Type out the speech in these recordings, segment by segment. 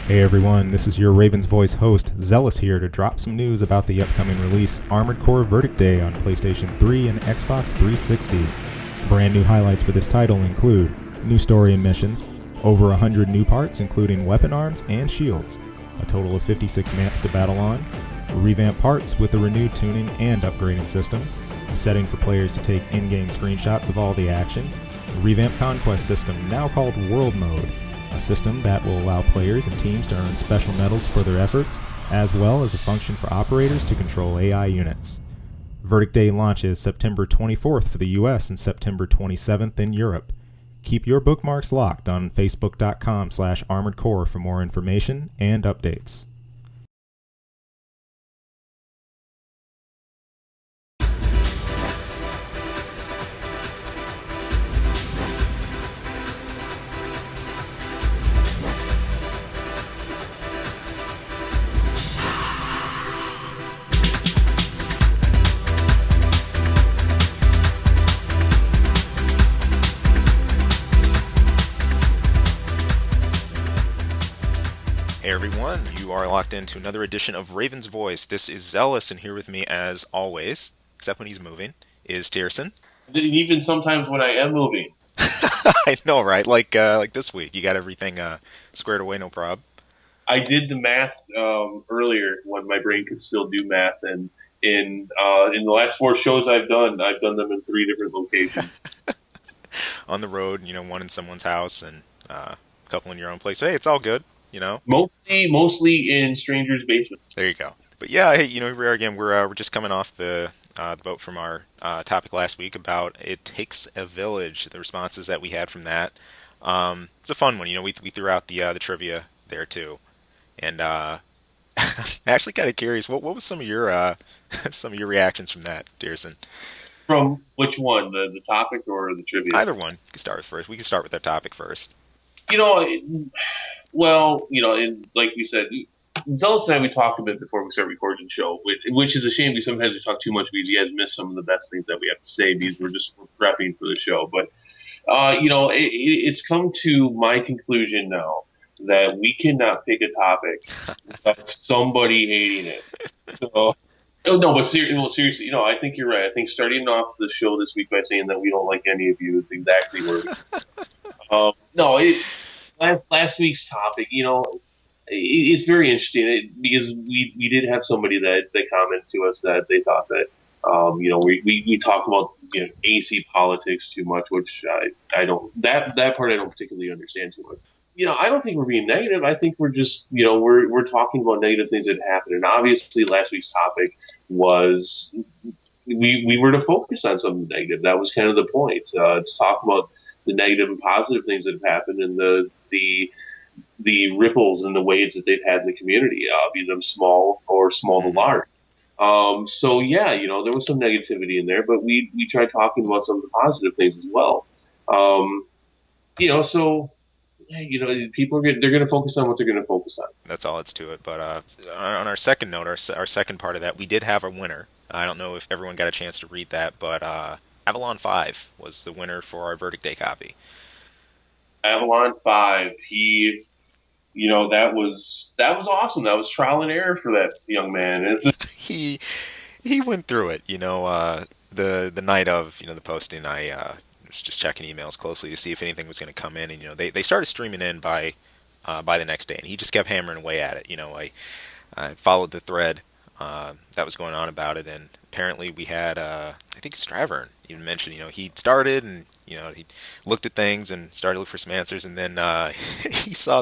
Hey everyone, this is your Ravens Voice host, Zealous here to drop some news about the upcoming release Armored Core Verdict Day on PlayStation 3 and Xbox 360. Brand new highlights for this title include new story and missions, over 100 new parts including weapon arms and shields, a total of 56 maps to battle on, revamped parts with a renewed tuning and upgrading system, a setting for players to take in-game screenshots of all the action, a revamped conquest system now called World Mode, a system that will allow players and teams to earn special medals for their efforts, as well as a function for operators to control AI units. Verdict Day launches September 24th for the US and September 27th in Europe. Keep your bookmarks locked on facebook.com/armoredcore for more information and updates. Hey everyone, you are locked into another edition of Raven's Voice. This is Zealous, and here with me as always, except when he's moving, is Tierson. Even sometimes when I am moving. I know, right? Like this week, you got everything squared away, no prob. I did the math earlier when my brain could still do math, and in the last 4 shows I've done them in 3 different locations. On the road, one in someone's house and a couple in your own place. But hey, it's all good. Mostly in strangers' basements. There you go. But yeah, hey, here we are again. We're just coming off the vote from our topic last week about It Takes a Village. The responses that we had from that. It's a fun one. We threw out the trivia there too, and I'm actually kind of curious. What was some of your some of your reactions from that, Dearson? From which one, the topic or the trivia? Either one. You can start with first. We can start with our topic first. Well, and like we said, Zealous and I, we talked a bit before we started recording the show, which is a shame because sometimes we talk too much because you guys miss some of the best things that we have to say because we're prepping for the show. But, it's come to my conclusion now that we cannot pick a topic without somebody hating it. So, no, but seriously, I think you're right. I think starting off the show this week by saying that we don't like any of you is exactly where Last week's topic, it's very interesting because we did have somebody that commented to us that they thought that, we talk about AC politics too much, which I don't that part I don't particularly understand too much. I don't think we're being negative. I think we're just we're talking about negative things that happened, and obviously last week's topic was we were to focus on something negative. That was kind of the point, to talk about the negative and positive things that have happened and the ripples and the waves that they've had in the community, be them small or small to large. So yeah, there was some negativity in there, but we tried talking about some of the positive things as well. So people they're going to focus on what they're going to focus on. That's all it's to it. But on our second note, our second part of that, we did have a winner. I don't know if everyone got a chance to read that, but Avalon 5 was the winner for our Verdict Day copy. Avalon 5, that was awesome. That was trial and error for that young man. He went through it. The night of the posting, I was just checking emails closely to see if anything was going to come in, and they started streaming in by the next day, and he just kept hammering away at it. I followed the thread that was going on about it, and apparently we had I think Stravern even mentioned he started and he looked at things and started to look for some answers, and then he saw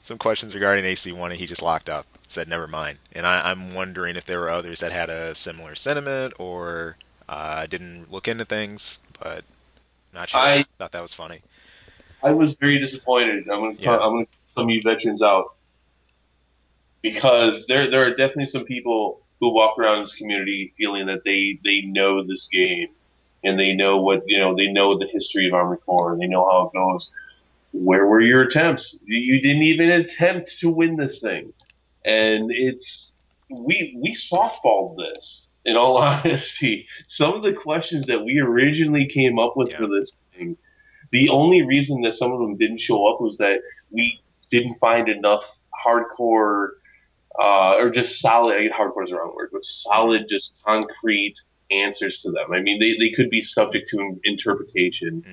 some questions regarding AC1 and he just locked up, said never mind. And I'm wondering if there were others that had a similar sentiment or didn't look into things, but not sure. I thought that was funny. I was very disappointed. I'm going to put some of you veterans out because there are definitely some people who walk around this community feeling that they know this game and they know they know the history of Armored Core and they know how it goes. Where were your attempts? You didn't even attempt to win this thing, and we softballed this. In all honesty, some of the questions that we originally came up with for this thing, the only reason that some of them didn't show up was that we didn't find enough hardcore, or just solid. I get hardcore is the wrong word, but solid, just concrete answers to them. I mean, they could be subject to interpretation.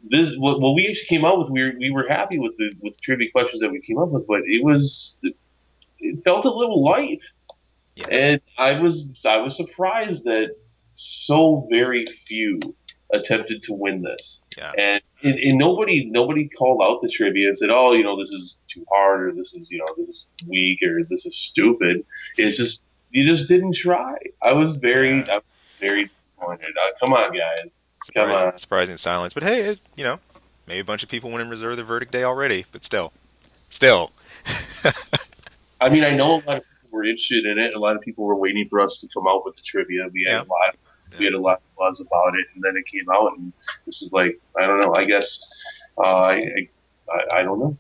This what we actually came out with. We were happy with the trivia questions that we came up with, but it felt a little light. Yeah. And I was surprised that so very few attempted to win this. Yeah. And nobody called out the trivia and said, "Oh, this is too hard," or "This is this is weak," or "This is stupid." It's just you just didn't try. I was very disappointed. Come on, guys. Come on. Surprising silence, but hey, maybe a bunch of people went and reserved their verdict day already, but still. I mean, I know a lot of people were interested in it. A lot of people were waiting for us to come out with the trivia. We had a lot of buzz about it, and then it came out, and this is like, I don't know. I guess I don't know.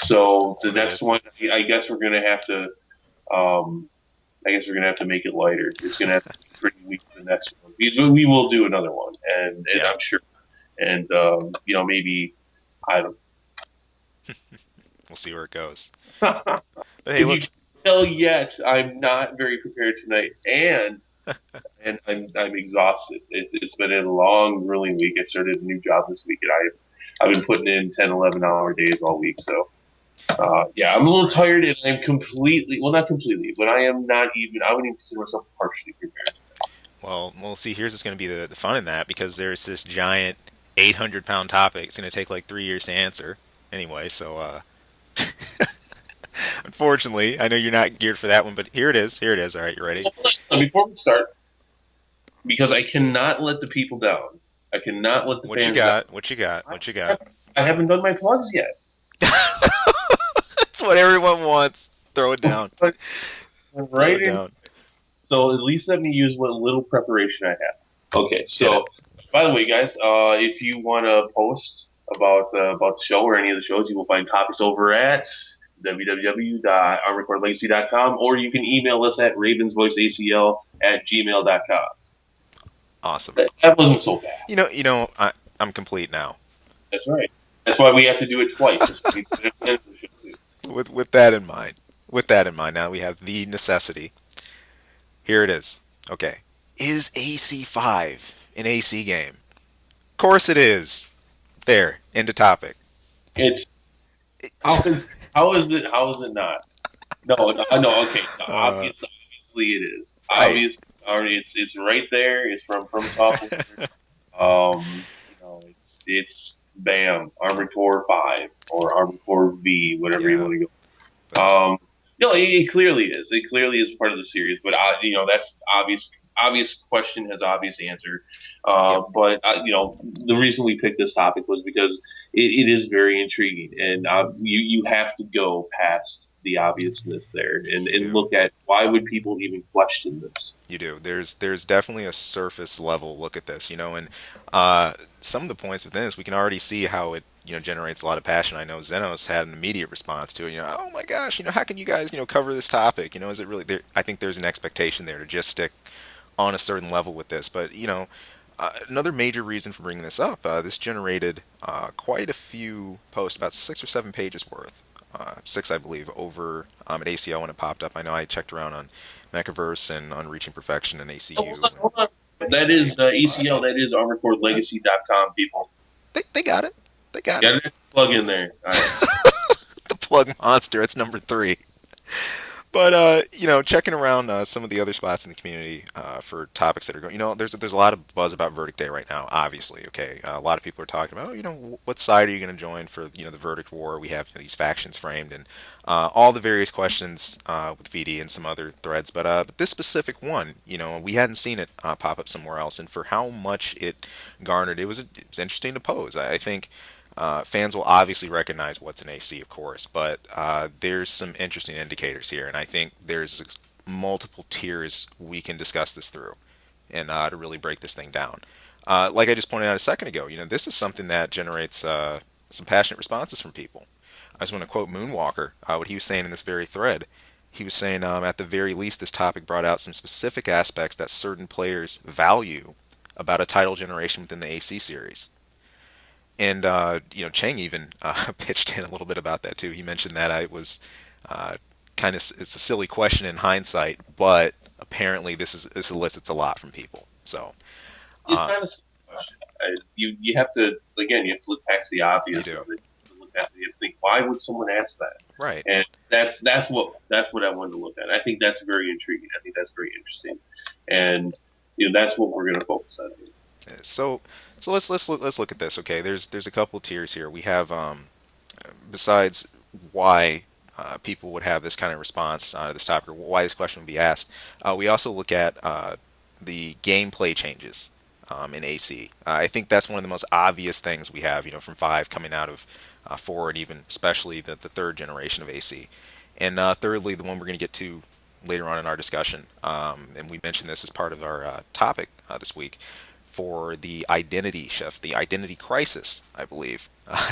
So the next one, I guess we're gonna have to. I guess we're gonna have to make it lighter. It's gonna have to be pretty weak for the next one. We will do another one, and I'm sure. And maybe I don't. We'll see where it goes. But hey, look. You can tell yet, I'm not very prepared tonight, and I'm exhausted. It's been a long, grueling week. I started a new job this week, and I've been putting in 10, 11-hour days all week. So, I'm a little tired, and I'm not completely, but I am not even. I wouldn't even consider myself partially prepared. Well, we'll see. Here's what's going to be the fun in that, because there's this giant 800-pound topic. It's going to take like 3 years to answer. Anyway, so unfortunately, I know you're not geared for that one, but here it is. All right, you ready? Before we start, because I cannot let the people down. I cannot let the fans down. What you got? I haven't done my plugs yet. That's what everyone wants. Throw it down. Right in. So at least let me use what little preparation I have. Okay, so by the way, guys, if you want to post about the show or any of the shows, you will find topics over at www.armorcorelegacy.com, or you can email us at RavensVoiceACL@gmail.com. Awesome. That wasn't so bad. I'm complete now. That's right. That's why we have to do it twice. With that in mind, now we have the necessity. Here it is. Okay. Is AC5 an AC game? Of course it is. There. End of topic. How is it not? No. Okay. No, obviously it is. Right. Obviously, it's right there. It's from FROMSOFTWARE. It's BAM, Armored Core 5 or Armored Core V, whatever you want to go. It clearly is. It clearly is part of the series, but that's obvious. Obvious question has obvious answer. But the reason we picked this topic was because it is very intriguing, and you have to go past the obviousness there and look at why would people even question this. You do. There's definitely a surface level look at this, and some of the points within this, we can already see how it generates a lot of passion. I know Zenos had an immediate response to it. Oh my gosh, how can you guys cover this topic? Is it really there? I think there's an expectation there to just stick on a certain level with this, but another major reason for bringing this up, this generated quite a few posts, about 6 or 7 pages worth, 6 I believe, over at ACL when it popped up. I know I checked around on Mechaverse and on Reaching Perfection and ACU. Hold on. That is ACL. That is ArmoredCoreLegacy.com, people. They got it. They got it. Plug in there. All right. The plug monster. It's number 3. But checking around some of the other spots in the community for topics that are going, there's a lot of buzz about Verdict Day right now. Obviously, okay, a lot of people are talking about, what side are you going to join for the Verdict War? We have these factions framed and all the various questions with VD and some other threads. But this specific one, we hadn't seen it pop up somewhere else, and for how much it garnered, it was interesting to pose. I think. Fans will obviously recognize what's an AC, of course, but there's some interesting indicators here, and I think there's multiple tiers we can discuss this through and to really break this thing down. Like I just pointed out a second ago, this is something that generates some passionate responses from people. I just want to quote Moonwalker, what he was saying in this very thread. He was saying, at the very least, this topic brought out some specific aspects that certain players value about a title generation within the AC series. And Chang even pitched in a little bit about that too. He mentioned that I was kind of it's a silly question in hindsight, but apparently this elicits a lot from people. So It's uh, not a simple question. You have to, again, you have to look past the you obvious do of it. You have to think, why would someone ask that? right. And that's what I wanted to look at. I think that's very intriguing. I think that's very interesting, and that's what we're going to focus on. So let's look at this. Okay, there's a couple of tiers here. We have besides why people would have this kind of response to this topic, or why this question would be asked, we also look at the gameplay changes in AC. I think that's one of the most obvious things we have, from 5 coming out of 4, and even especially the third generation of AC. And thirdly, the one we're going to get to later on in our discussion, and we mentioned this as part of our topic this week, for the identity shift, the identity crisis, I believe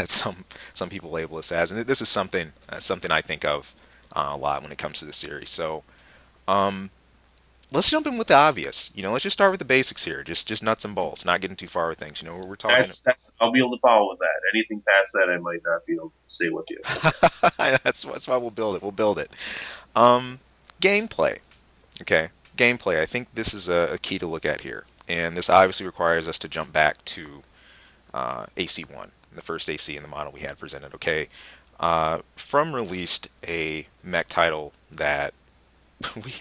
some people label this as, and this is something I think of a lot when it comes to the series. So let's jump in with the obvious. Let's just start with the basics here, just nuts and bolts, not getting too far with things. We're talking. I'll be able to follow with that. Anything past that, I might not be able to stay with you. That's why we'll build it. We'll build it. Gameplay. Okay, gameplay. I think this is a key to look at here, and this obviously requires us to jump back to AC1, the first AC in the model we had presented. Okay, From released a mech title that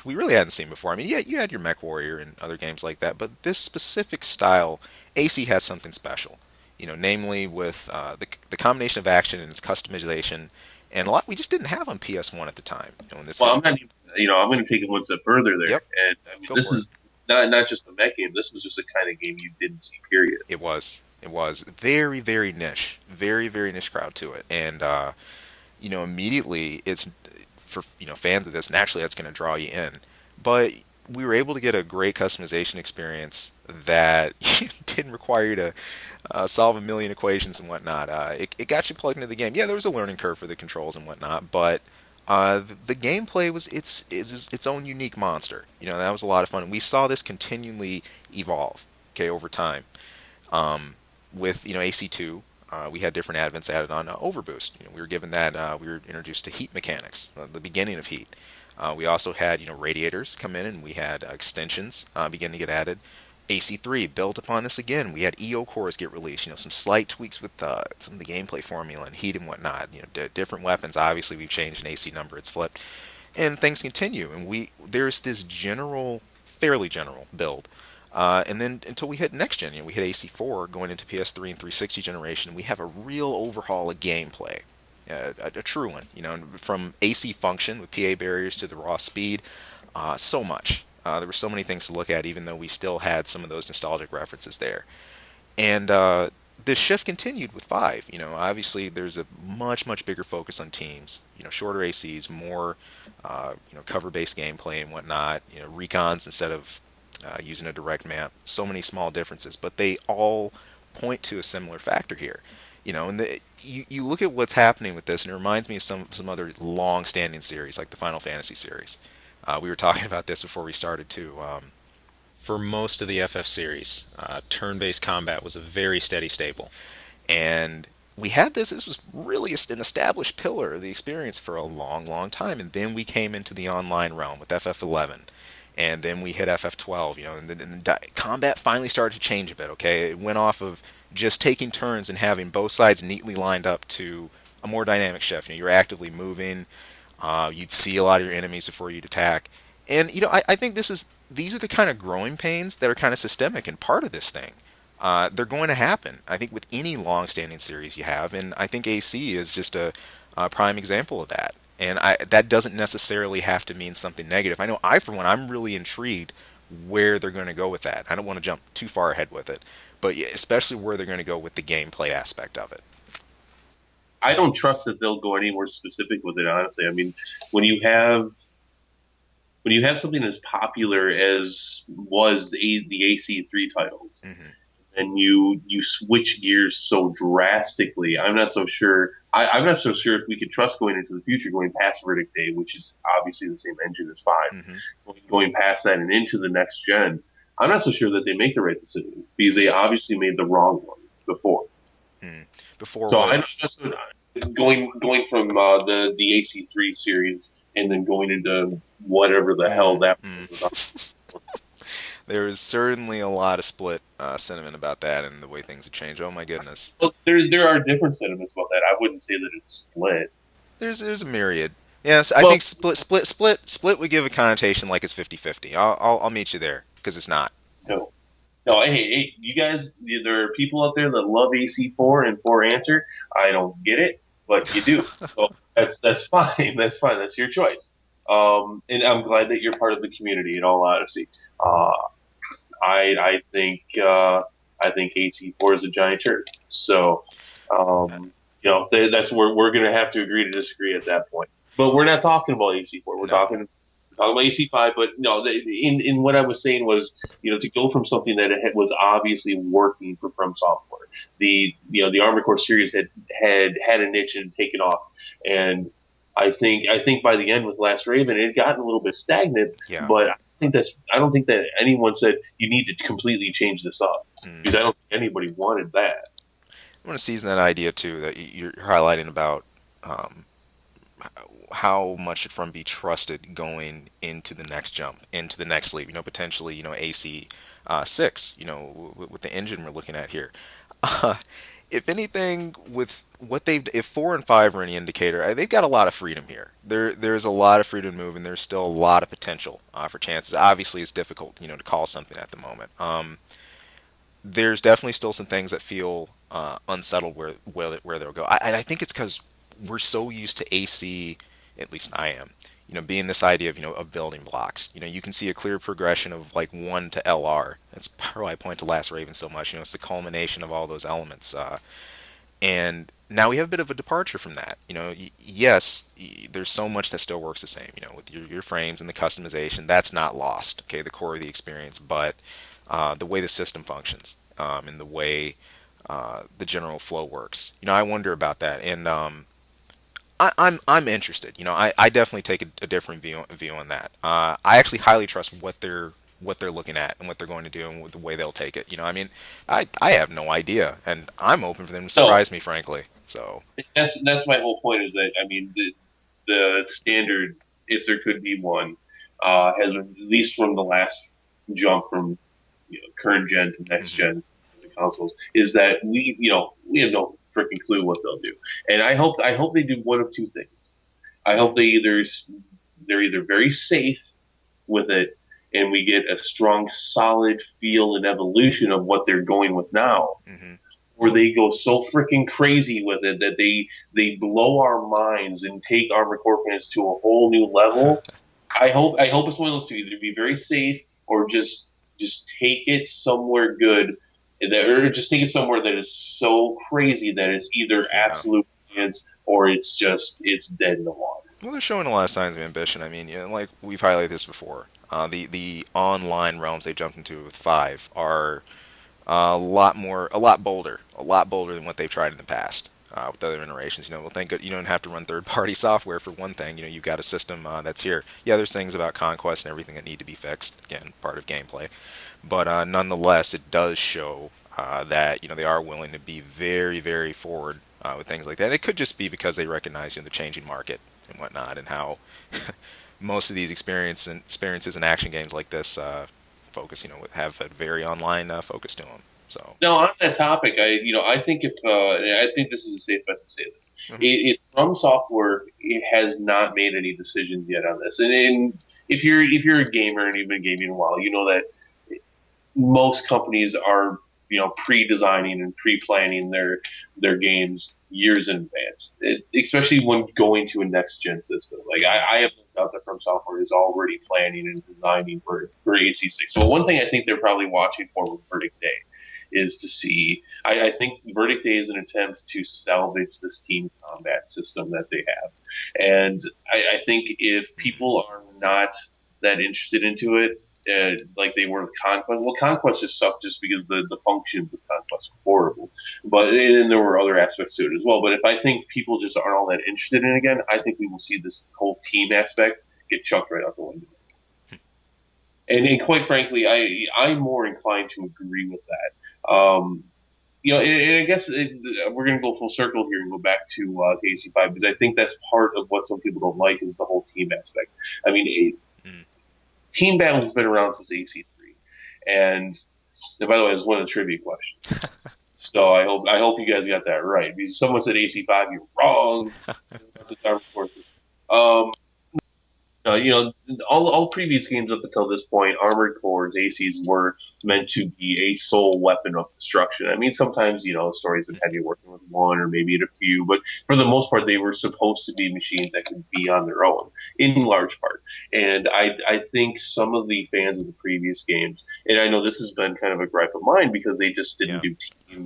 we really hadn't seen before. I mean, yeah, you had your Mech Warrior and other games like that, but this specific style, AC has something special. Namely with the combination of action and its customization, and a lot we just didn't have on PS1 at the time. When this Well, hit. I'm not even, I'm going to take it one step further there, Yep, and I mean, go this for it. is not just a mech game. This was just a kind of game you didn't see. Period. It was. It was very, very niche, very, very niche crowd to it, and immediately it's for fans of this. Naturally, that's going to draw you in, but we were able to get a great customization experience that didn't require you to solve a million equations and whatnot. It got you plugged into the game. Yeah, there was a learning curve for the controls and whatnot, but the gameplay was its own unique monster. That was a lot of fun. And we saw this continually evolve, okay, over time. With AC2, we had different advents added on. Overboost, we were given that. We were introduced to heat mechanics, the beginning of heat. We also had radiators come in, and we had extensions begin to get added. AC3 built upon this again. We had EO cores get released. Some slight tweaks with some of the gameplay formula and heat and whatnot. Different weapons. Obviously, we've changed an AC number. It's flipped, and things continue. And there's this fairly general build. And then until we hit next gen, we hit AC4 going into PS3 and 360 generation, we have a real overhaul of gameplay, a true one. From AC function with PA barriers to the raw speed, so much. There were so many things to look at, even though we still had some of those nostalgic references there. And this shift continued with 5. Obviously there's a much, much bigger focus on teams. Shorter ACs, more, cover-based gameplay and whatnot. Recons instead of using a direct map. So many small differences, but they all point to a similar factor here. And you look at what's happening with this, and it reminds me of some other long-standing series, like the Final Fantasy series. We were talking about this before we started too. For most of the FF series, turn-based combat was a very steady staple, and we had this. This was really an established pillar of the experience for a long, long time, and then we came into the online realm with FF11. And then we hit FF12, and the combat finally started to change a bit, okay? It went off of just taking turns and having both sides neatly lined up to a more dynamic shift. You're actively moving, you'd see a lot of your enemies before you'd attack. And, I think these are the kind of growing pains that are kind of systemic and part of this thing. They're going to happen, I think, with any long-standing series you have, and I think AC is just a prime example of that. And that doesn't necessarily have to mean something negative. I know for one, I'm really intrigued where they're going to go with that. I don't want to jump too far ahead with it, but yeah, especially where they're going to go with the gameplay aspect of it. I don't trust that they'll go any more specific with it. Honestly, I mean, when you have something as popular as was the AC3 titles, Mm-hmm. and you switch gears so drastically, I'm not so sure. I'm not so sure if we could trust going into the future, going past Verdict Day, which is obviously the same engine as 5, Mm-hmm. going past that and into the next gen. I'm not so sure that they make the right decision because they obviously made the wrong one before. Before So I know with that's going from the AC3 series and then going into whatever the hell that was about. there is certainly a lot of split sentiment about that and the way things have changed. Oh my goodness. Well, there are different sentiments about that. I wouldn't say that it's split. There's a myriad. Yes, I Well, think split would give a connotation like it's 50-50. I'll meet you there because it's not. no. No, hey, you guys, there are people out there that love AC4 and 4 answer. I don't get it, but you do. So that's fine. That's fine. That's your choice. And I'm glad that you're part of the community. In all honesty, uh, I think AC4 is a giant turd. So, that's where we're going to have to agree to disagree at that point. But we're not talking about AC4. We're No. talking about AC5. But no, in what I was saying was, to go from something that was obviously working for FromSoftware, the Armored Core series had a niche and taken off, and I think by the end with Last Raven, it had gotten a little bit stagnant, Yeah. but I don't think that anyone said you need to completely change this up because I don't think anybody wanted that. I want to seize that idea too that you're highlighting about um, how much should From be trusted going into the next jump, into the next leap. Potentially, AC 6. With the engine we're looking at here. Uh, if anything, with what if 4 and 5 are any indicator, they've got a lot of freedom here. There's a lot of freedom to move, and there's still a lot of potential for chances. Obviously, it's difficult, to call something at the moment. There's definitely still some things that feel unsettled where they'll go. I think it's because we're so used to AC, at least I am, being this idea of of building blocks. You can see a clear progression of like 1 to LR. That's part why I point to Last Raven so much. It's the culmination of all those elements. And now we have a bit of a departure from that. Yes, there's so much that still works the same. With your frames and the customization, that's not lost. Okay, the core of the experience, but the way the system functions and the way the general flow works. I wonder about that, and I'm interested. I definitely take a different view on that. I actually highly trust what they're looking at and what they're going to do and the way they'll take it. I mean, I have no idea, and I'm open for them to No, surprise me, frankly. So that's my whole point. Is that I mean the standard, if there could be one, has at least from the last jump from current gen to next mhm. gen consoles, is that we have no freaking clue what they'll do, and I hope they do one of two things. I hope they're either very safe with it, and we get a strong, solid feel and evolution of what they're going with now, Mhm. or they go so freaking crazy with it that they blow our minds and take Armored Core fans to a whole new level. I hope it's one of those two. Either be very safe or just take it somewhere good, or just take it somewhere that is so crazy that it's either Yeah. absolute brilliance or it's dead in the water. Well, they're showing a lot of signs of ambition. I mean, like we've highlighted this before. The online realms they jumped into with 5 are a lot bolder, than what they've tried in the past with other iterations. Well, thank God you don't have to run third-party software for one thing. You've got a system that's here. Yeah, there's things about conquest and everything that need to be fixed. Again, part of gameplay, but nonetheless, it does show that they are willing to be very, very forward with things like that. And it could just be because they recognize the changing market and whatnot, and how most of these experiences and action games like this focus, have a very online focus to them. So, Now on that topic, I think I think this is a safe bet to say this. mhm. It From Software it has not made any decisions yet on this, and if you're a gamer and you've been gaming a while, you know that most companies are pre-designing and pre-planning their games years in advance, especially when going to a next gen system. Like I have no doubt that From Software is already planning and designing for AC6. So one thing I think they're probably watching for with Verdict Day is to see. I think Verdict Day is an attempt to salvage this team combat system that they have, and I think if people are not that interested into it, like they were with Conquest. Well, Conquest just sucked just because the functions of Conquest were horrible. But and there were other aspects to it as well. But if I think people just aren't all that interested in it again, I think we will see this whole team aspect get chucked right out the window. And quite frankly, I'm more inclined to agree with that. And I guess we're going to go full circle here and go back to AC5 because I think that's part of what some people don't like is the whole team aspect. I mean, Mm. team battle has been around since AC3, and by the way, it's one of the trivia questions. So I hope you guys got that right. Because someone said AC5, you're wrong. Um, all previous games up until this point, Armored Core's ACs were meant to be a sole weapon of destruction. I mean, sometimes, stories have had you working with one or maybe a few, but for the most part, they were supposed to be machines that could be on their own, in large part. And I think some of the fans of the previous games, and I know this has been kind of a gripe of mine because they just Yeah.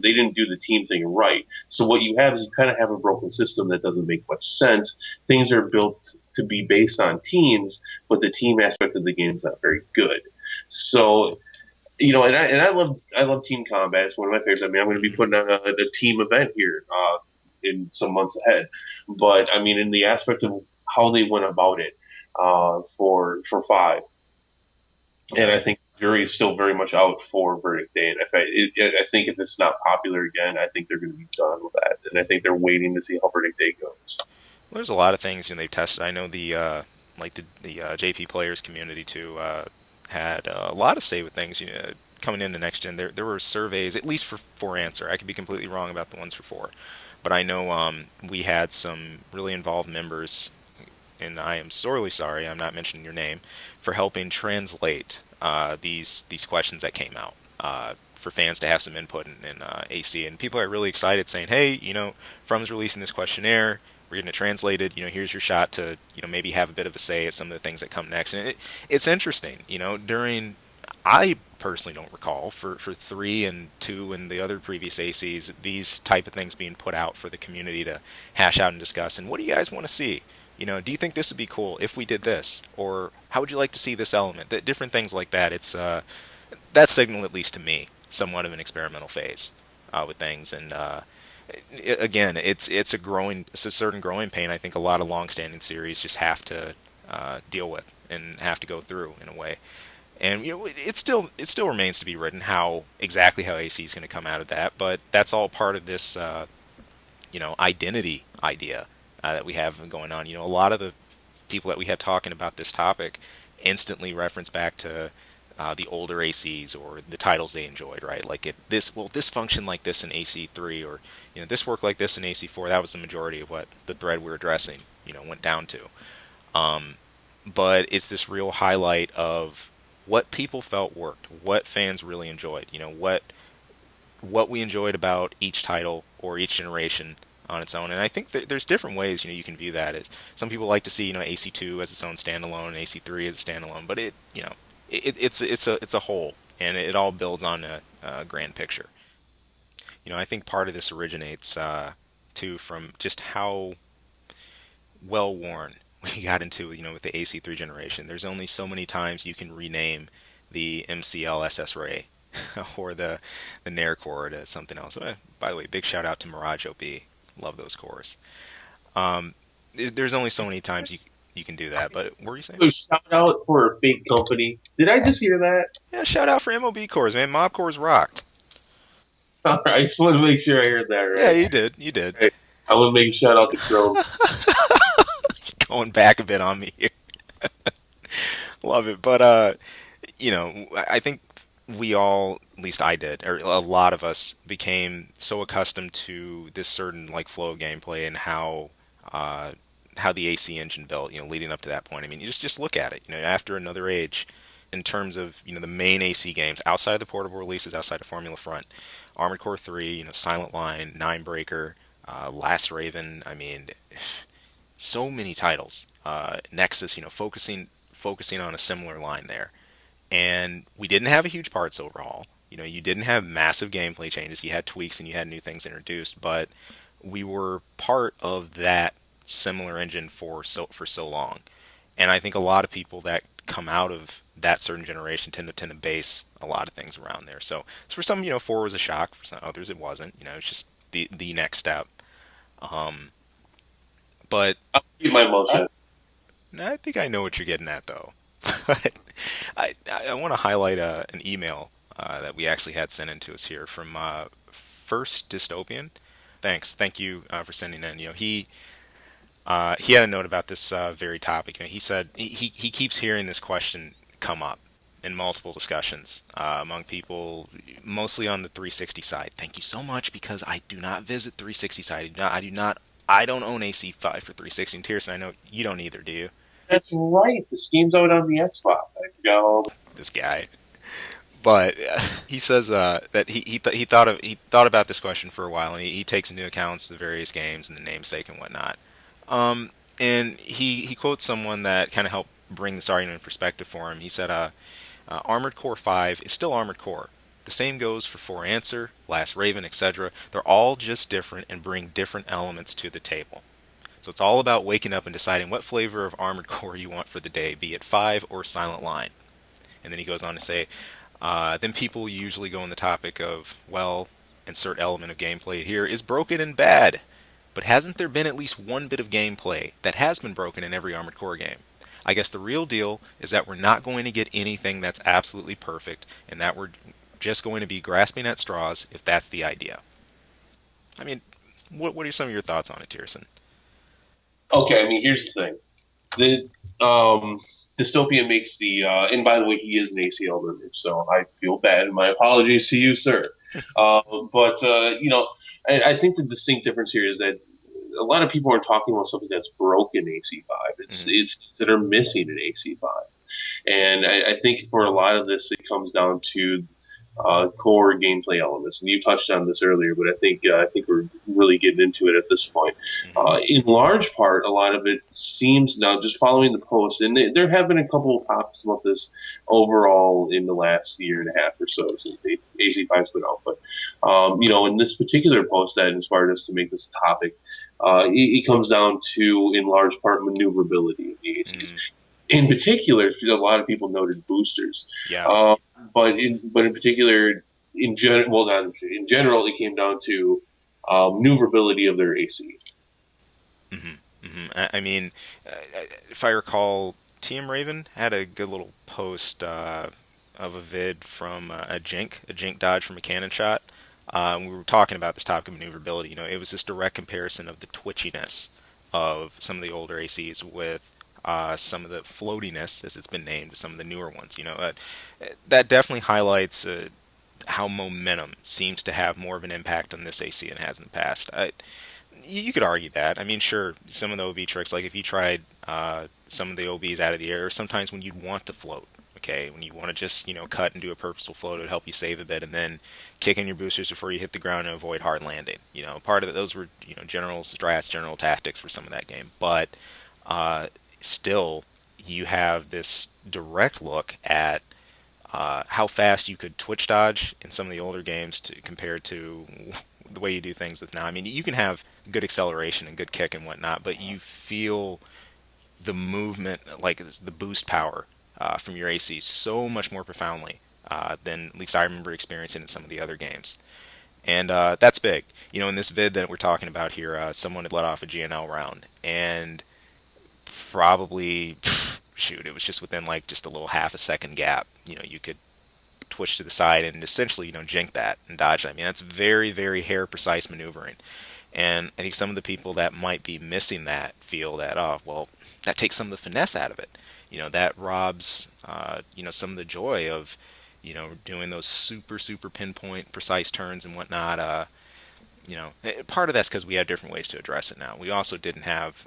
they didn't do the team thing right. So what you have is you kind of have a broken system that doesn't make much sense. Things are built to be based on teams, but the team aspect of the game is not very good. So, I love team combat. It's one of my favorites. I mean, I'm going to be putting on a team event here in some months ahead. But I mean, in the aspect of how they went about it for five, and I think the jury is still very much out for verdict day. And I think if it's not popular again, I think they're going to be done with that. And I think they're waiting to see how verdict day goes. Well, there's a lot of things they've tested. I know the JP players community too had a lot of say with things. Coming into next gen, there were surveys at least for answer. I could be completely wrong about the ones for four, but I know we had some really involved members, and I am sorely sorry I'm not mentioning your name, for helping translate these questions that came out. For fans to have some input in AC, and people are really excited, saying, "Hey, From's releasing this questionnaire. We're getting it translated. Here's your shot to, maybe have a bit of a say at some of the things that come next." And it's interesting. I personally don't recall for 3 and 2 and the other previous ACs these type of things being put out for the community to hash out and discuss. And what do you guys want to see? Do you think this would be cool if we did this, or how would you like to see this element? Different things like that. It's that signal, at least to me, somewhat of an experimental phase with things. And again, it's a certain growing pain. I think a lot of long-standing series just have to deal with and have to go through in a way. And it still remains to be written exactly how AC is going to come out of that. But that's all part of this identity idea that we have going on. A lot of the people that we had talking about this topic instantly reference back to the older ACs or the titles they enjoyed, right? Like this functioned like this in AC3, or this worked like this in AC4. That was the majority of what the thread we're addressing, went down to. But it's this real highlight of what people felt worked, what fans really enjoyed, what we enjoyed about each title or each generation on its own. And I think that there's different ways you can view that. As some people like to see AC2 as its own standalone and AC3 as a standalone, but it's a whole, and it all builds on a grand picture. I think part of this originates too from just how well worn we got into with the AC3 generation. There's only so many times you can rename the MCL SS Ray or the Nair core to something else. By the way, big shout out to Mirage OP. Love those cores. There's only so many times you can do that. But what were you saying? So shout out for a big company. Did I just hear that? Yeah, shout out for MOB cores, man. Mob cores rocked. All right, I just want to make sure I heard that right. Yeah, you did. You did. Right. I want to make a shout out to Chrome. Going back a bit on me here. Love it. But I think we all, at least I did, or a lot of us, became so accustomed to this certain flow of gameplay and how the AC engine built, leading up to that point. I mean, you just look at it, after Another Age, in terms of the main AC games outside of the portable releases, outside of Formula Front, Armored Core 3, Silent Line, Ninebreaker, Last Raven. I mean, so many titles. Nexus, focusing on a similar line there. And we didn't have a huge parts overhaul. You didn't have massive gameplay changes. You had tweaks and you had new things introduced, but we were part of that similar engine for so long. And I think a lot of people that come out of that certain generation tend to base a lot of things around there. So for some, 4 was a shock. For some others, it wasn't. It's just the next step. But I'll keep my motion. I think I know what you're getting at, though. But I want to highlight an email that we actually had sent in to us here from First Dystopian. Thank you for sending in. He had a note about this very topic. He said he keeps hearing this question come up in multiple discussions among people, mostly on the 360 side. Thank you so much, because I do not visit 360 side. I don't own AC5 for 360. And Tierson, I know you don't either, do you? That's right. This game's out on the Xbox. I forgot. This guy. But he says that he thought about this question for a while, and he takes into account the various games and the namesake and whatnot. And he quotes someone that kind of helped bring this argument in perspective for him. He said, Armored Core 5 is still Armored Core. The same goes for For Answer, Last Raven, etc. They're all just different and bring different elements to the table. So it's all about waking up and deciding what flavor of Armored Core you want for the day, be it 5 or Silent Line. And then he goes on to say, then people usually go on the topic of, well, insert element of gameplay here is broken and bad. But hasn't there been at least one bit of gameplay that has been broken in every Armored Core game? I guess the real deal is that we're not going to get anything that's absolutely perfect, and that we're just going to be grasping at straws if that's the idea. I mean, what are some of your thoughts on it, Tierson? Okay, I mean, here's the thing. The Dystopia makes the, and by the way, he is an ACL member, so I feel bad. My apologies to you, sir. I think the distinct difference here is that a lot of people are talking about something that's broken AC5. It's that are missing an AC5. And I think for a lot of this, it comes down to core gameplay elements. And you touched on this earlier, but I think we're really getting into it at this point. In large part, a lot of it seems now, just following the post, and there have been a couple of topics about this overall in the last year and a half or so since AC5's been out. But in this particular post that inspired us to make this topic, it comes down to, in large part, maneuverability of the ACs. In particular, a lot of people noted boosters. Yeah. But in particular, in general, it came down to maneuverability of their AC. I mean, if I recall, TM Raven had a good little post of a vid from a Jink dodge from a cannon shot. We were talking about this topic of maneuverability. It was this direct comparison of the twitchiness of some of the older ACs with some of the floatiness, as it's been named, some of the newer ones. That definitely highlights how momentum seems to have more of an impact on this AC than it has in the past. You could argue that. I mean, sure, some of the OB tricks, like if you tried some of the OBs out of the air, sometimes when you'd want to float, okay, when you want to just cut and do a purposeful float, it would help you save a bit, and then kick in your boosters before you hit the ground and avoid hard landing. Part of it, those were general tactics for some of that game, but still, you have this direct look at how fast you could twitch dodge in some of the older games compared to the way you do things with now. I mean, you can have good acceleration and good kick and whatnot, but you feel the movement, like the boost power from your AC so much more profoundly than at least I remember experiencing in some of the other games. And that's big. In this vid that we're talking about here, someone had let off a GNL round, and probably, it was just within just a little half a second gap. You could twitch to the side and essentially, jink that and dodge that. I mean, that's very, very hair precise maneuvering. And I think some of the people that might be missing that feel that, that takes some of the finesse out of it. That robs, some of the joy of, doing those super, super pinpoint precise turns and whatnot. Part of that's because we have different ways to address it now. We also didn't have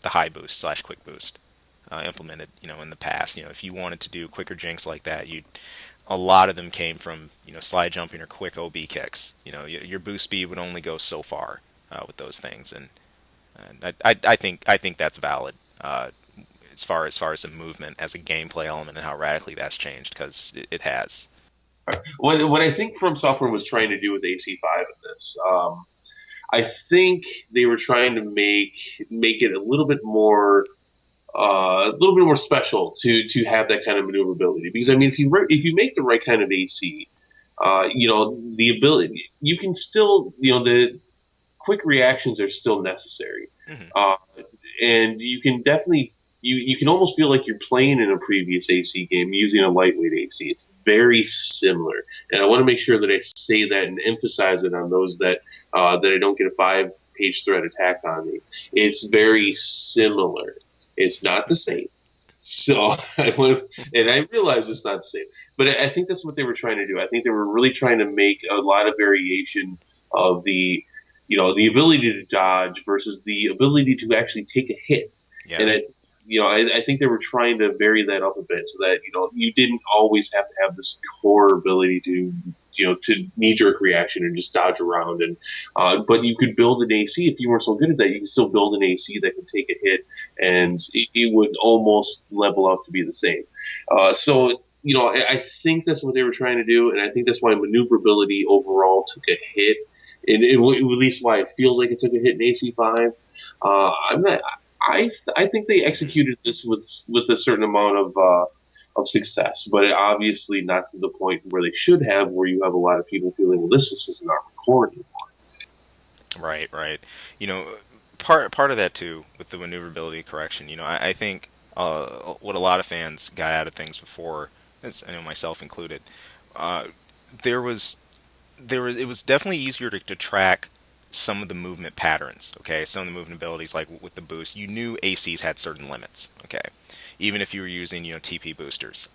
the high boost / quick boost implemented, in the past. If you wanted to do quicker jinks like that, a lot of them came from, slide jumping or quick OB kicks. Your boost speed would only go so far with those things, and I think that's valid as far as the movement as a gameplay element and how radically that's changed, because it has. What I think FromSoftware was trying to do with AC5 in this, I think they were trying to make it a little bit more special to have that kind of maneuverability. Because I mean, if you make the right kind of AC, the ability, you can still, the quick reactions are still necessary, and you can definitely you can almost feel like you're playing in a previous AC game using a lightweight AC. very similar. And I want to make sure that I say that and emphasize it on those that I don't get a 5-page thread attack on me. It's very similar. It's not the same. So, and I realize it's not the same, but I think that's what they were trying to do. I think they were really trying to make a lot of variation of the ability to dodge versus the ability to actually take a hit. Yeah. And I think they were trying to vary that up a bit so that, you didn't always have to have this core ability to knee-jerk reaction and just dodge around. And but you could build an AC if you weren't so good at that. You could still build an AC that could take a hit, and it would almost level up to be the same. So I think that's what they were trying to do, and I think that's why maneuverability overall took a hit, and at least why it feels like it took a hit in AC5. I think they executed this with a certain amount of success, but obviously not to the point where they should have, where you have a lot of people feeling, well, this isn't Armored Core anymore. Right. Part of that too with the maneuverability correction. I think what a lot of fans got out of things before, as I know myself included, it was definitely easier to track some of the movement patterns, okay? Some of the movement abilities, like with the boost, you knew ACs had certain limits, okay? Even if you were using, TP boosters.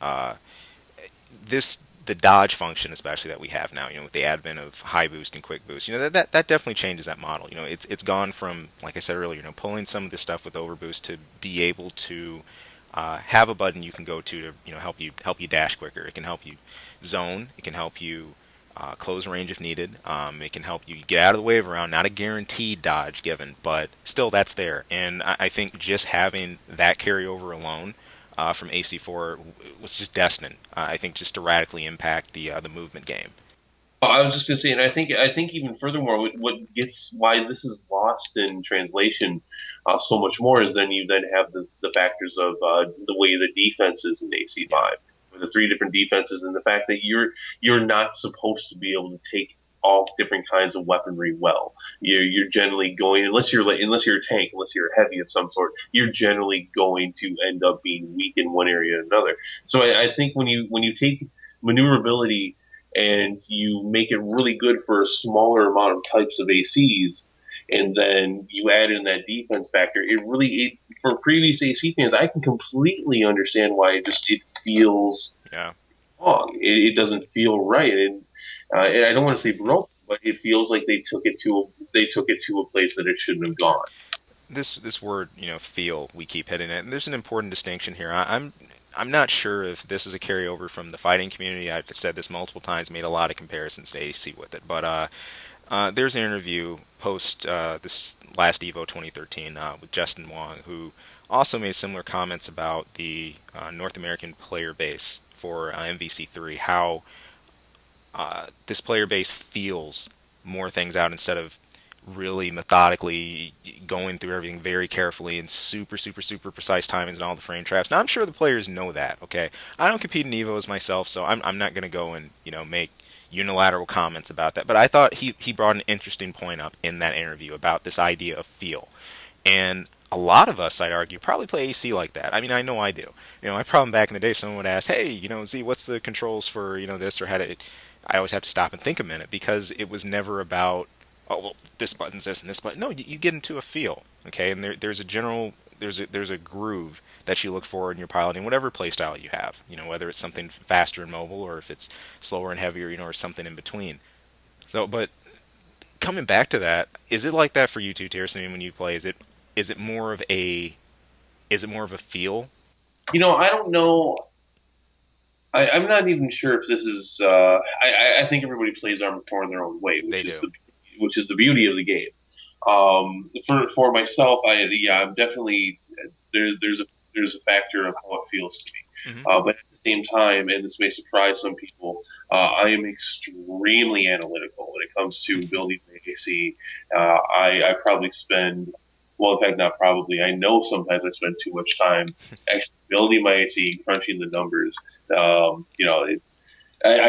The dodge function, especially that we have now, with the advent of high boost and quick boost, that definitely changes that model. It's gone from, like I said earlier, pulling some of this stuff with overboost to be able to have a button you can go to help you dash quicker. It can help you zone. It can help you close range if needed. It can help you get out of the wave around. Not a guaranteed dodge given, but still that's there. And I think just having that carryover alone from AC4 was just destined. I think just to radically impact the movement game. I was just going to say, and I think even furthermore, why this is lost in translation so much more is then you have the factors of the way the defense is in AC5. The 3 different defenses, and the fact that you're not supposed to be able to take all different kinds of weaponry well. You're generally going, unless you're a tank, unless you're heavy of some sort, you're generally going to end up being weak in one area or another. So I think when you take maneuverability and you make it really good for a smaller amount of types of ACs, and then you add in that defense factor, for previous AC fans, I can completely understand why it feels wrong. It doesn't feel right, and I don't want to say broken, but it feels like they took it to a place that it shouldn't have gone. This word, feel, we keep hitting it, and there's an important distinction here. I'm not sure if this is a carryover from the fighting community. I've said this multiple times, made a lot of comparisons to AC with it, but there's an interview post this last EVO 2013 with Justin Wong, who also made similar comments about the North American player base for MVC3, how this player base feels more things out instead of really methodically going through everything very carefully and super precise timings and all the frame traps. Now, I'm sure the players know that, okay? I don't compete in EVOs myself, so I'm not going to go and, make unilateral comments about that. But I thought he brought an interesting point up in that interview about this idea of feel. And a lot of us, I'd argue, probably play AC like that. I mean, I know I do. My problem back in the day, someone would ask, hey, Z, what's the controls for, this or how to... I always have to stop and think a minute because it was never about, oh, well, this button's this and this button. No, you get into a feel, okay? And there's a groove that you look for in your piloting, whatever playstyle you have. Whether it's something faster and mobile or if it's slower and heavier, or something in between. So, but coming back to that, is it like that for you too, Terrence? I mean, when you play, is it more of a feel? I don't know. I'm not even sure if this is. I think everybody plays Armored Core in their own way, which is the beauty of the game. For myself, I'm definitely there's a factor of how it feels to me. Mm-hmm. But at the same time, and this may surprise some people, I am extremely analytical when it comes to building the AC. I probably spend. Well, in fact, not probably. I know sometimes I spend too much time actually building my AC, crunching the numbers. I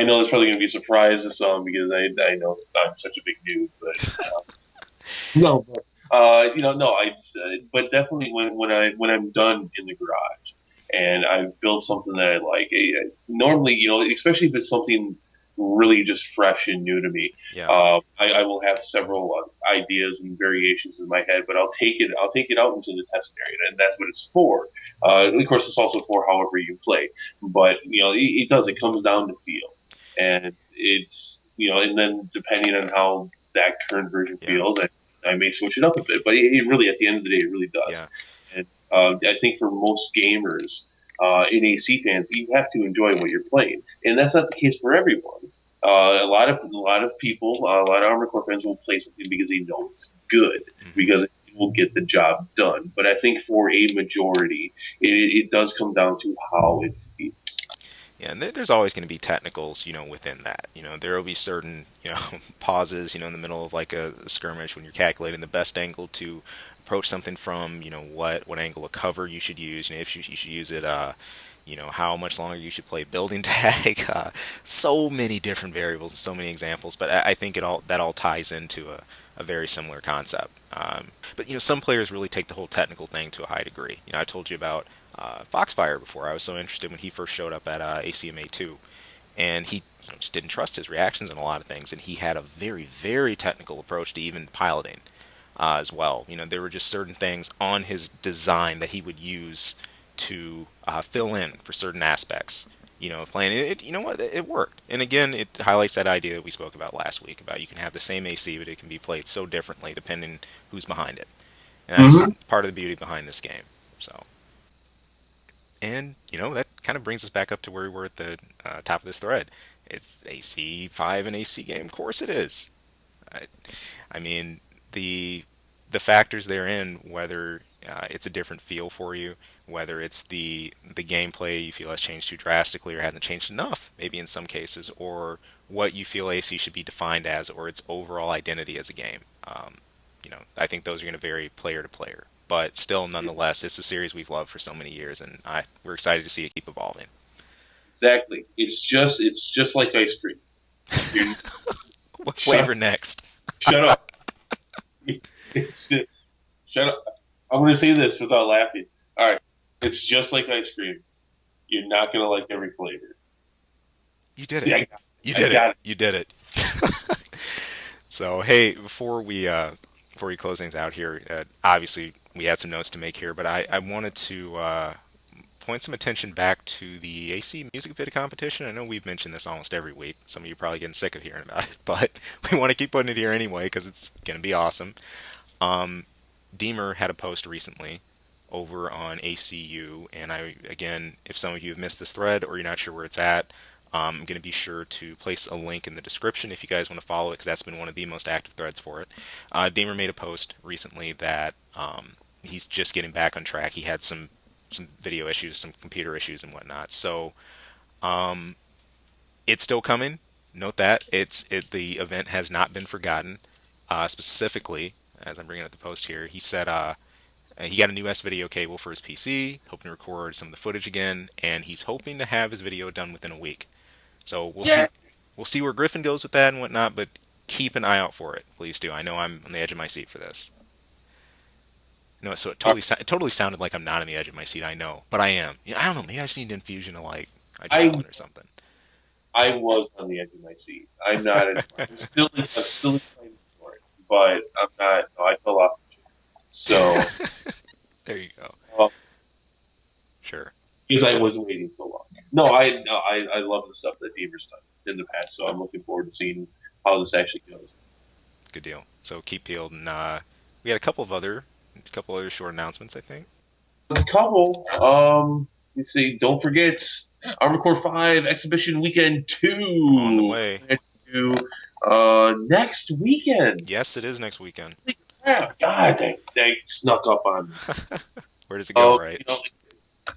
know it's probably going to be a surprise to some because I know I'm such a big dude, but but definitely when I'm done in the garage and I've built something that I like. Normally, especially if it's something really just fresh and new to me, Yeah. I will have several ideas and variations in my head, but I'll take it out into the testing area, and that's what it's for. Of course, it's also for however you play, but it comes down to feel, and it's and then depending on how that current version feels, I may switch it up a bit, but it really, at the end of the day, it really does. Yeah. And I think for most gamers, NAC fans, you have to enjoy what you're playing, and that's not the case for everyone. A lot of people, a lot of Armored Core fans will play something because they know it's good, because it will get the job done. But I think for a majority, it does come down to how it feels. Yeah, and there's always going to be technicals, within that. There will be certain, pauses, in the middle of like a skirmish when you're calculating the best angle to approach something from, what angle of cover you should use, if you should use it, how much longer you should play building tag. So many different variables and so many examples, but I think that all ties into a very similar concept. But some players really take the whole technical thing to a high degree. I told you about Foxfire before. I was so interested when he first showed up at ACMA 2, and he just didn't trust his reactions in a lot of things, and he had a very, very technical approach to even piloting as well. There were just certain things on his design that he would use to fill in for certain aspects. Playing it, it worked. And again, it highlights that idea that we spoke about last week about you can have the same AC, but it can be played so differently depending who's behind it. And that's part of the beauty behind this game. So. And, that kind of brings us back up to where we were at the top of this thread. It's AC5 an AC game? Of course it is. I mean, the factors therein, whether it's a different feel for you, whether it's the gameplay you feel has changed too drastically or hasn't changed enough, maybe in some cases, or what you feel AC should be defined as, or its overall identity as a game. I think those are going to vary player to player. But still, nonetheless, it's a series we've loved for so many years, and we're excited to see it keep evolving. Exactly. It's just like ice cream. What flavor next? Shut up. Shut up. I'm going to say this without laughing. All right. It's just like ice cream. You're not going to like every flavor. You did it. Yeah, you did it. You did it. So, hey, before we close things out here, obviously we had some notes to make here, but I wanted to point some attention back to the AC Music Video Competition. I know we've mentioned this almost every week. Some of you are probably getting sick of hearing about it, but we want to keep putting it here anyway because it's going to be awesome. Deemer had a post recently over on ACU, and again, if some of you have missed this thread or you're not sure where it's at, I'm going to be sure to place a link in the description if you guys want to follow it, because that's been one of the most active threads for it. Deemer made a post recently that he's just getting back on track. He had some video issues, some computer issues and whatnot. So it's still coming. Note that the event has not been forgotten. Specifically, as I'm bringing up the post here, he said he got a new S-Video cable for his PC, hoping to record some of the footage again, and he's hoping to have his video done within a week. So we'll see where Griffin goes with that and whatnot, but keep an eye out for it. Please do. I know I'm on the edge of my seat for this. No, so it totally sounded like I'm not on the edge of my seat. I know, but I am. I don't know. Maybe I just need an infusion of like adrenaline or something. I was on the edge of my seat. I'm not. I'm still excited for it, but I'm not. No, I fell off the chair. So there you go. Sure. Because I wasn't waiting so long. No, I love the stuff that Deemer's done in the past, so I'm looking forward to seeing how this actually goes. Good deal. So keep peeled, and we had a couple other short announcements, I think. A couple. Let's see. Don't forget Armored Core 5 Exhibition Weekend 2 on the way. Next weekend. Yes, it is next weekend. God, they snuck up on me. Where does it go, right?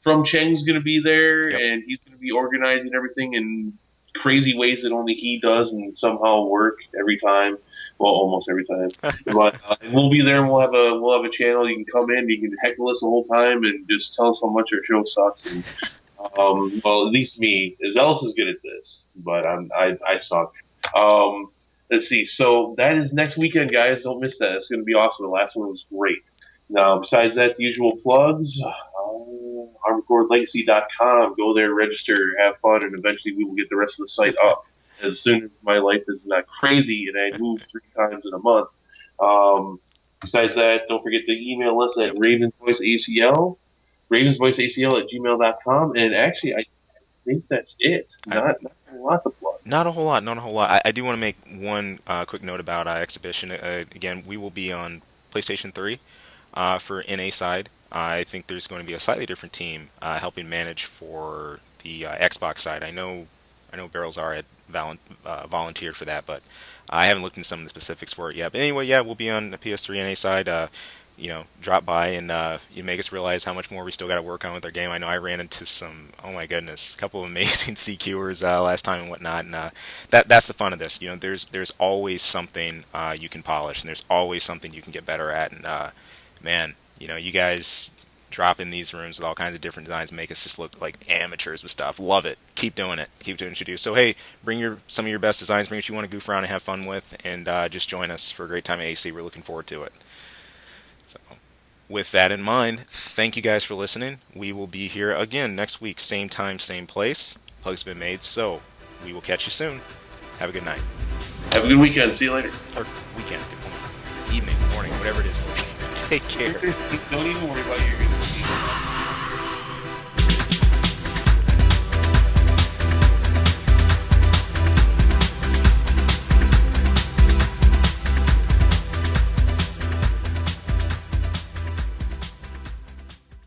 From Cheng's going to be there, yep. And he's going to be organizing everything in crazy ways that only he does, and somehow work every time. Well, almost every time. But we'll be there, and we'll have a channel. You can come in, you can heckle us the whole time, and just tell us how much our show sucks. And well, at least me, Zealous is good at this, but I suck. Let's see. So that is next weekend, guys. Don't miss that. It's going to be awesome. The last one was great. Now, besides that, the usual plugs. ArmorCoreLegacy.com. Go there, register, have fun, and eventually we will get the rest of the site up as soon as my life is not crazy and I move 3 times in a month. Besides that, don't forget to email us at RavensVoiceACL, RavensVoiceACL@gmail.com. And actually, I think that's it. Not a lot to plug. Not a whole lot. I do want to make one quick note about exhibition. Again, we will be on PlayStation 3 for NA side. I think there's going to be a slightly different team helping manage for the Xbox side. I know Barrels are at volunteered for that, but I haven't looked into some of the specifics for it yet. But anyway, yeah, we'll be on the PS3 NA side. Drop by and you make us realize how much more we still got to work on with our game. I know I ran into some, oh my goodness, a couple of amazing CQers last time and whatnot, and that's the fun of this. There's always something you can polish, and there's always something you can get better at. And man, you guys drop in these rooms with all kinds of different designs, make us just look like amateurs with stuff. Love it. Keep doing it. Keep doing what you do. So hey, bring some of your best designs, bring what you want to goof around and have fun with, and just join us for a great time at AC. We're looking forward to it. So, with that in mind, thank you guys for listening. We will be here again next week, same time, same place. Plug's been made, so we will catch you soon. Have a good night. Have a good weekend. See you later. Or weekend, good point. Evening, morning, whatever it is for you. Take care. Don't even worry about your